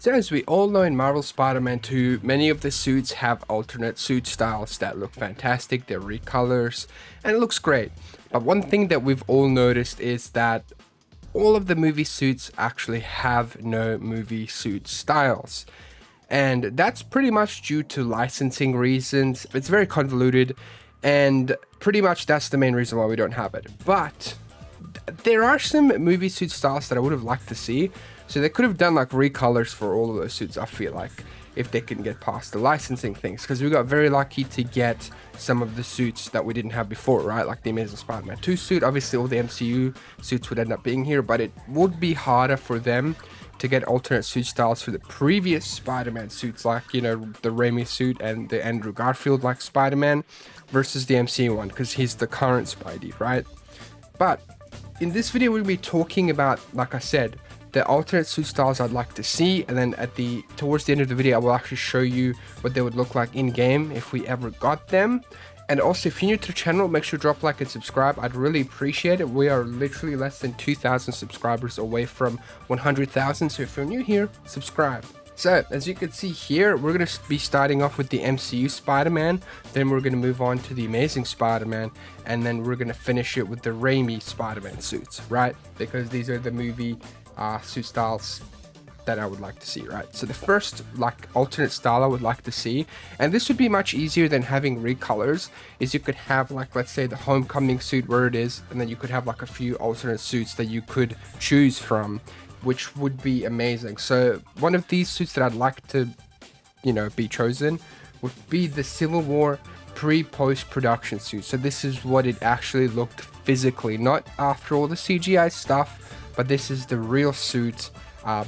So as we all know, in Marvel Spider-Man 2, many of the suits have alternate suit styles that look fantastic, they're recolors, and it looks great. But one thing that we've all noticed is that all of the movie suits actually have no movie suit styles. And that's pretty much due to licensing reasons. It's very convoluted, and pretty much that's the main reason why we don't have it. But there are some movie suit styles that I would have liked to see. So they could have done like recolors for all of those suits, I feel like, if they can get past the licensing things. Because we got very lucky to get some of the suits that we didn't have before, right? Like the Amazing Spider-Man 2 suit. Obviously, all the MCU suits would end up being here, but it would be harder for them to get alternate suit styles for the previous Spider-Man suits, like, you know, the Raimi suit and the Andrew Garfield like Spider-Man versus the MCU one, because he's the current Spidey, right? But in this video, we'll be talking about, like I said, the alternate suit styles I'd like to see, and then towards the end of the video I will actually show you what they would look like in game if we ever got them. And also, if you're new to the channel, make sure to drop a like and subscribe. I'd really appreciate it. We are literally less than 2,000 subscribers away from 100,000, so if you're new here, subscribe. So as you can see here, we're going to be starting off with the MCU Spider-Man, then we're going to move on to the Amazing Spider-Man, and then we're going to finish it with the Raimi Spider-Man suits, right? Because these are the movie suit styles that I would like to see, right? So the first like alternate style I would like to see, and this would be much easier than having recolors, is you could have like, let's say, the Homecoming suit where it is, and then you could have like a few alternate suits that you could choose from, which would be amazing. So one of these suits that I'd like to, you know, be chosen would be the Civil War pre-post production suit. So this is what it actually looked physically, not after all the CGI stuff, but this is the real suit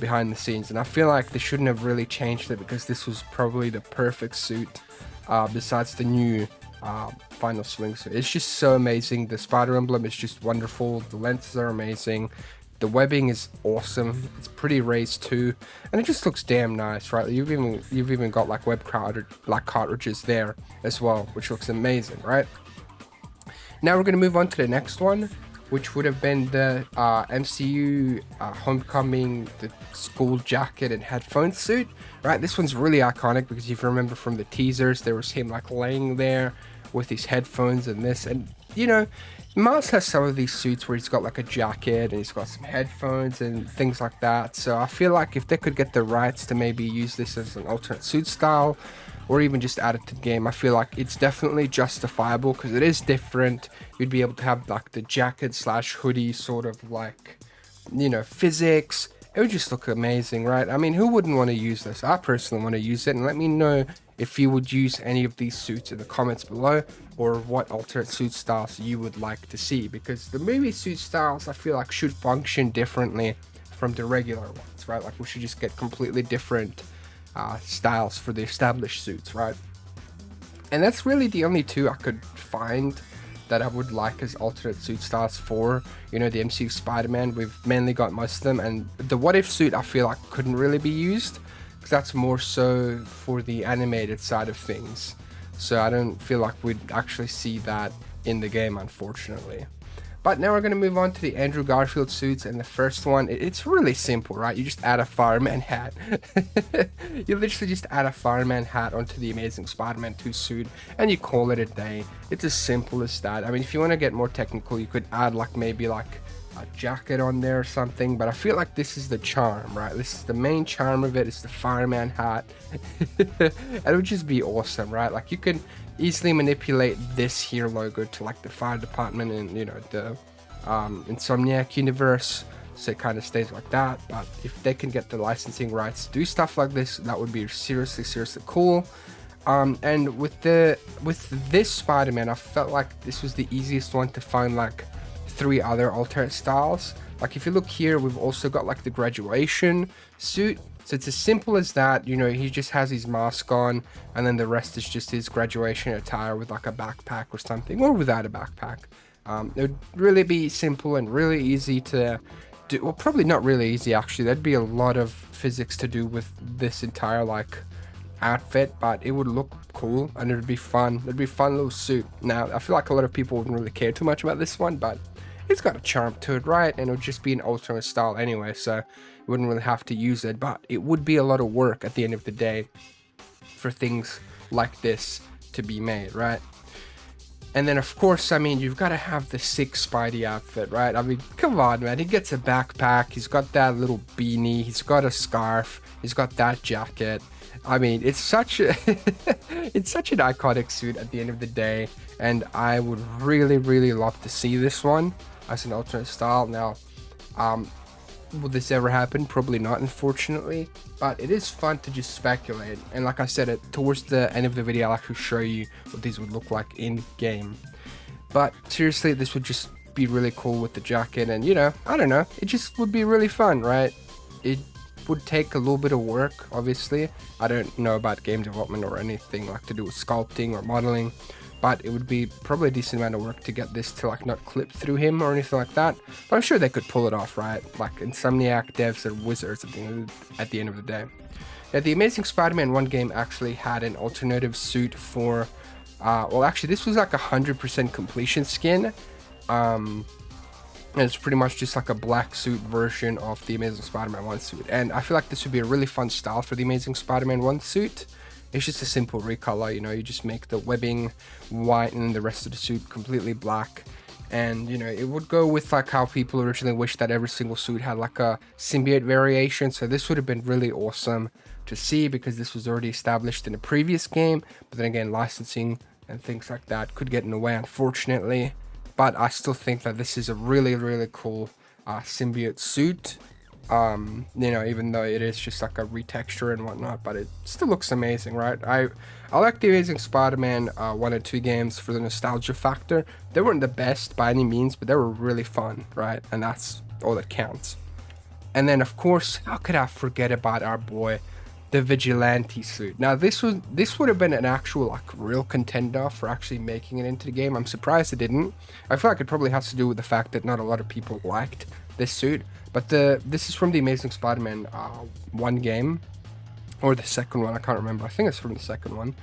behind the scenes. And I feel like they shouldn't have really changed it, because this was probably the perfect suit besides the new final swing suit. It's just so amazing. The spider emblem is just wonderful. The lenses are amazing. The webbing is awesome. It's pretty raised too, and it just looks damn nice, right? You've even got like cartridges there as well, which looks amazing, right? Now we're gonna move on to the next one, which would have been the MCU Homecoming, the school jacket and headphone suit, right? This one's really iconic because if you remember from the teasers, there was him like laying there with his headphones and this, and you know, Miles has some of these suits where he's got like a jacket and he's got some headphones and things like that. So I feel like if they could get the rights to maybe use this as an alternate suit style, or even just add it to the game, I feel like it's definitely justifiable because it is different. You'd be able to have like the jacket slash hoodie sort of like, you know, physics. It would just look amazing, right? I mean, who wouldn't want to use this? I personally want to use it, and let me know if you would use any of these suits in the comments below, or what alternate suit styles you would like to see, because the movie suit styles I feel like should function differently from the regular ones, right? Like we should just get completely different styles for the established suits, right? And that's really the only two I could find that I would like as alternate suit styles for, you know, the MCU Spider-Man. We've mainly got most of them, and the What If suit I feel like couldn't really be used, because that's more so for the animated side of things. So I don't feel like we'd actually see that in the game, unfortunately. But now we're going to move on to the Andrew Garfield suits, and the first one, it's really simple, right? You just add a fireman hat. You literally just add a fireman hat onto the Amazing Spider-Man 2 suit, and you call it a day. It's as simple as that. I mean, if you want to get more technical, you could add like maybe like a jacket on there or something, but I feel like this is the charm, right? This is the main charm of it. It's the fireman hat. It would just be awesome, right? Like you could easily manipulate this here logo to like the fire department and, you know, the Insomniac universe, so it kind of stays like that. But if they can get the licensing rights to do stuff like this, that would be seriously cool. And with this Spider-Man, I felt like this was the easiest one to find like 3 other alternate styles. Like if you look here, we've also got like the graduation suit. So it's as simple as that, you know, he just has his mask on, and then the rest is just his graduation attire with like a backpack or something, or without a backpack. It would really be simple and really easy to do. Well, probably not really easy actually. There'd be a lot of physics to do with this entire like outfit, but it would look cool and it would be fun. It'd be a fun little suit. Now, I feel like a lot of people wouldn't really care too much about this one, but it's got a charm to it, right? And it would just be an alternate style anyway, so you wouldn't really have to use it, but it would be a lot of work at the end of the day for things like this to be made, right? And then, of course, I mean, you've got to have the sick Spidey outfit, right? I mean, come on, man. He gets a backpack. He's got that little beanie. He's got a scarf. He's got that jacket. I mean, it's such a it's such an iconic suit at the end of the day. And I would really, really love to see this one as an alternate style. Now, will this ever happen? Probably not, unfortunately, but it is fun to just speculate. And like I said, towards the end of the video, I'll actually show you what these would look like in game. But seriously, this would just be really cool with the jacket, and you know, I don't know, it just would be really fun, right? It would take a little bit of work, obviously. I don't know about game development or anything like to do with sculpting or modeling, but it would be probably a decent amount of work to get this to like not clip through him or anything like that. But I'm sure they could pull it off, right? Like Insomniac devs are wizards at the end of the day. Yeah, the Amazing Spider-Man 1 game actually had an alternative suit for, well, actually this was like 100% completion skin. And it's pretty much just like a black suit version of the Amazing Spider-Man 1 suit. And I feel like this would be a really fun style for the Amazing Spider-Man 1 suit. It's just a simple recolor, you know, you just make the webbing white and the rest of the suit completely black. And, you know, it would go with like how people originally wished that every single suit had like a symbiote variation. So this would have been really awesome to see because this was already established in a previous game. But then again, licensing and things like that could get in the way, unfortunately. But I still think that this is a really, really cool Symbiote Suit. You know, even though it is just like a retexture and whatnot, but it still looks amazing, right? I like the Amazing Spider-Man 1 and 2 games for the nostalgia factor. They weren't the best by any means, but they were really fun, right? And that's all that counts. And then, of course, how could I forget about our boy, the Vigilante Suit? Now, this would have been an actual like real contender for actually making it into the game. I'm surprised it didn't. I feel like it probably has to do with the fact that not a lot of people liked this suit. But this is from the Amazing Spider-Man 1 game, or the second one, I can't remember. I think it's from the second one.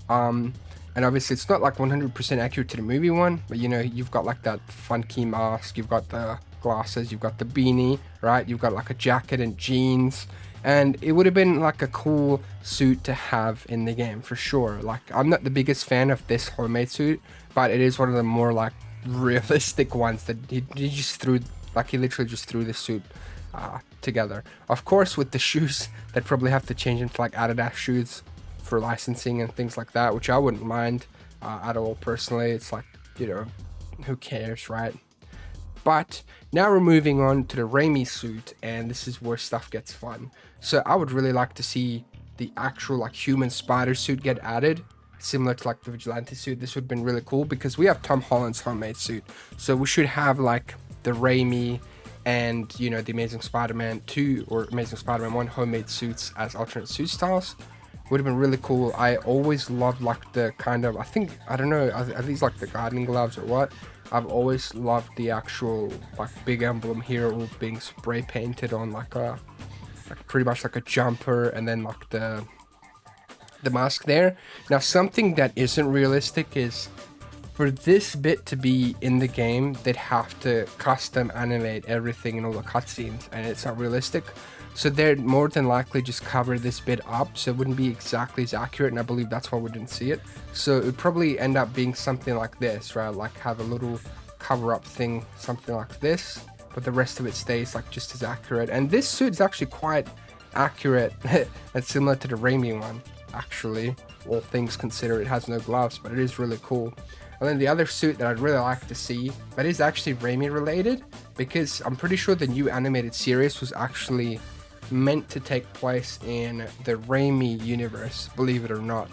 And obviously it's not like 100% accurate to the movie one, but you know, you've got like that funky mask, you've got the glasses, you've got the beanie, right? You've got like a jacket and jeans, and it would have been like a cool suit to have in the game for sure. Like, I'm not the biggest fan of this homemade suit, but it is one of the more like realistic ones that he just threw. Like, he literally just threw the suit together. Of course, with the shoes, they'd probably have to change into like Adidas shoes for licensing and things like that, which I wouldn't mind at all personally. It's like, you know, who cares, right? But now we're moving on to the Remy suit, and this is where stuff gets fun. So I would really like to see the actual like human spider suit get added, similar to like the Vigilante suit. This would have been really cool because we have Tom Holland's homemade suit, so we should have like the Raimi and, you know, the Amazing Spider-Man 2 or Amazing Spider-Man 1 homemade suits as alternate suit styles. Would have been really cool. I always loved like the kind of, I don't know, are these like the gardening gloves or what? I've always loved the actual like big emblem here all being spray painted on like pretty much like a jumper, and then like the mask there. Now, something that isn't realistic is for this bit to be in the game, they'd have to custom animate everything in all the cutscenes, and it's not realistic. So they'd more than likely just cover this bit up, so it wouldn't be exactly as accurate, and I believe that's why we didn't see it. So it would probably end up being something like this, right? Like have a little cover-up thing, something like this, but the rest of it stays like just as accurate. And this suit is actually quite accurate and similar to the Raimi one, actually. All things considered, it has no gloves, but it is really cool. And then the other suit that I'd really like to see, that is actually Raimi related, because I'm pretty sure the new animated series was actually meant to take place in the Raimi universe, believe it or not.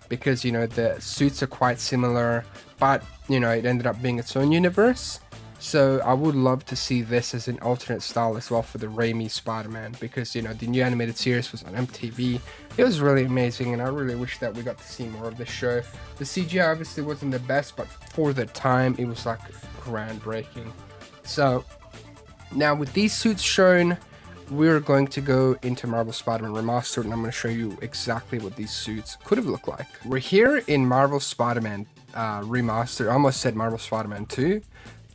Because, you know, the suits are quite similar, but, you know, it ended up being its own universe. So I would love to see this as an alternate style as well for the Raimi Spider-Man, because, you know, the new animated series was on MTV. It was really amazing, and I really wish that we got to see more of this show. The CGI obviously wasn't the best, but for the time, it was like groundbreaking. So now with these suits shown, we're going to go into Marvel Spider-Man Remastered, and I'm going to show you exactly what these suits could have looked like. We're here in Marvel Spider-Man Remastered. I almost said Marvel Spider-Man 2.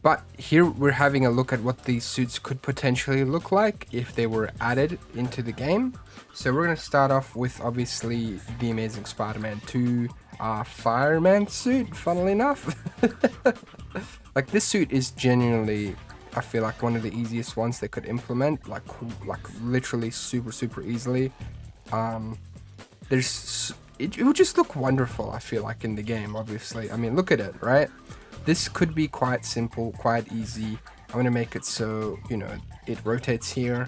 But here we're having a look at what these suits could potentially look like if they were added into the game. So we're going to start off with obviously the Amazing Spider-Man 2 Fireman Suit, funnily enough. Like, this suit is genuinely, I feel like, one of the easiest ones they could implement, like literally super easily. It would just look wonderful, I feel like, in the game, obviously. I mean, look at it, right? This could be quite simple, quite easy. I'm going to make it so, you know, it rotates here.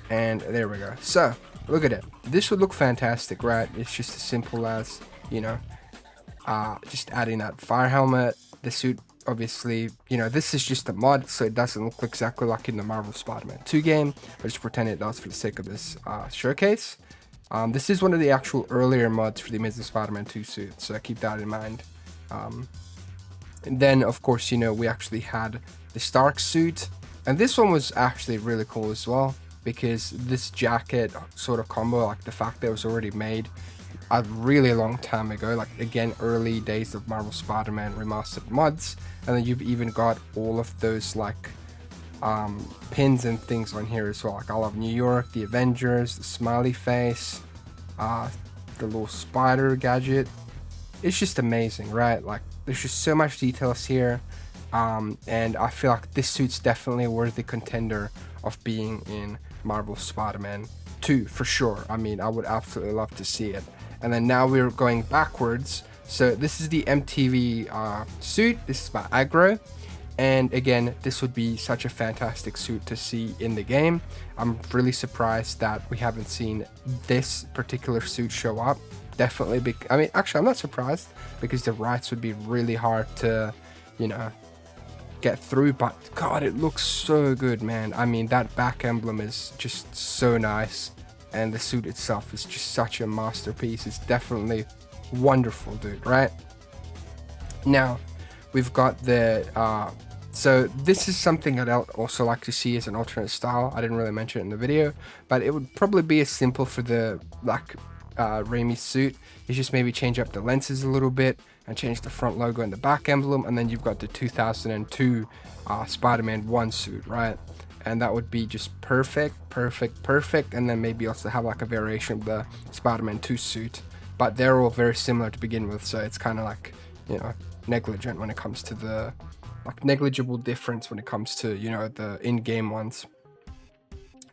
And there we go. So, look at it. This would look fantastic, right? It's just as simple as, you know, just adding that fire helmet. The suit, obviously, you know, this is just a mod, so it doesn't look exactly like in the Marvel Spider-Man 2 game. I just pretend it does for the sake of this showcase. This is one of the actual earlier mods for the Amazing Spider-Man 2 suit, so keep that in mind. And then, of course, you know, we actually had the Stark suit, and this one was actually really cool as well, because this jacket sort of combo, like the fact that it was already made a really long time ago, like, again, early days of Marvel Spider-Man remastered mods, and then you've even got all of those, like, pins and things on here as well, like I Love New York, the Avengers, the smiley face, the little spider gadget. It's just amazing, right? Like, there's just so much details here, and I feel like this suit's definitely a worthy contender of being in Marvel Spider-Man 2 for sure. I mean, I would absolutely love to see it. And then now we're going backwards. So this is the MTV suit. This is by Aggro, and again, this would be such a fantastic suit to see in the game. I'm really surprised that we haven't seen this particular suit show up. Definitely, I mean, actually, I'm not surprised, because the rights would be really hard to, you know, get through, but God, it looks so good, man. I mean, that back emblem is just so nice, and the suit itself is just such a masterpiece. It's definitely wonderful, dude, right? Now, we've got the, so this is something I'd also like to see as an alternate style. I didn't really mention it in the video, but it would probably be as simple for the, like, Raimi suit. Is just maybe change up the lenses a little bit and change the front logo and the back emblem, and then you've got the 2002 Spider-Man 1 suit, right? And that would be just perfect. And then maybe also have like a variation of the Spider-Man 2 suit, but they're all very similar to begin with, so it's kind of like, you know, negligent when it comes to the, like, negligible difference when it comes to, you know, the in-game ones.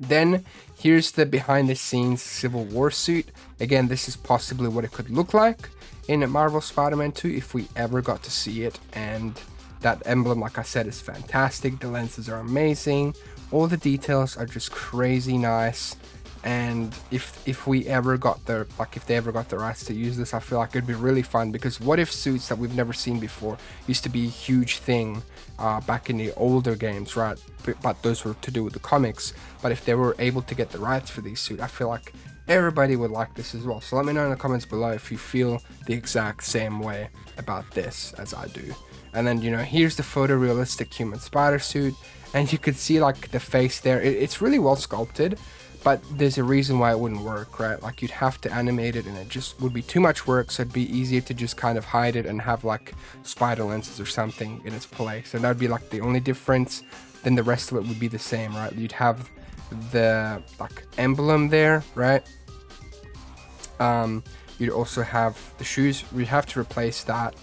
Then here's the behind the scenes Civil War suit. Again, this is possibly what it could look like in Marvel Spider-Man 2 if we ever got to see it. And that emblem, like I said, is fantastic. The lenses are amazing. All the details are just crazy nice. And if we ever got the, like, if they ever got the rights to use this, I feel like it'd be really fun, because what if suits that we've never seen before used to be a huge thing back in the older games, right? But those were to do with the comics. But if they were able to get the rights for these suits, I feel like everybody would like this as well. So let me know in the comments below if you feel the exact same way about this as I do. And then, you know, here's the photorealistic human spider suit, and you could see, like, the face there. It's really well sculpted, but there's a reason why it wouldn't work, right? Like, you'd have to animate it, and it just would be too much work, so it'd be easier to just kind of hide it and have, like, spider lenses or something in its place. And that'd be, like, the only difference. Then the rest of it would be the same, right? You'd have the, like, emblem there, right? You'd also have the shoes. We'd have to replace that.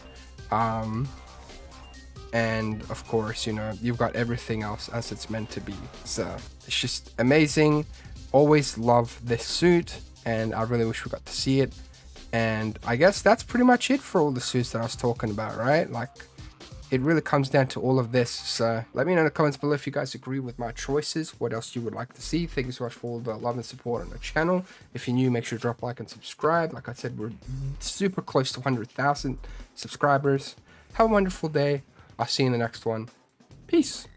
And of course, you know, you've got everything else as it's meant to be. So it's just amazing. Always love this suit, and I really wish we got to see it. And I guess that's pretty much it for all the suits that I was talking about, right? Like, it really comes down to all of this. So let me know in the comments below if you guys agree with my choices, what else you would like to see. Thank you so much for all the love and support on the channel. If you're new, make sure to drop a like and subscribe. Like I said, we're super close to 100,000 subscribers. Have a wonderful day. I'll see you in the next one. Peace.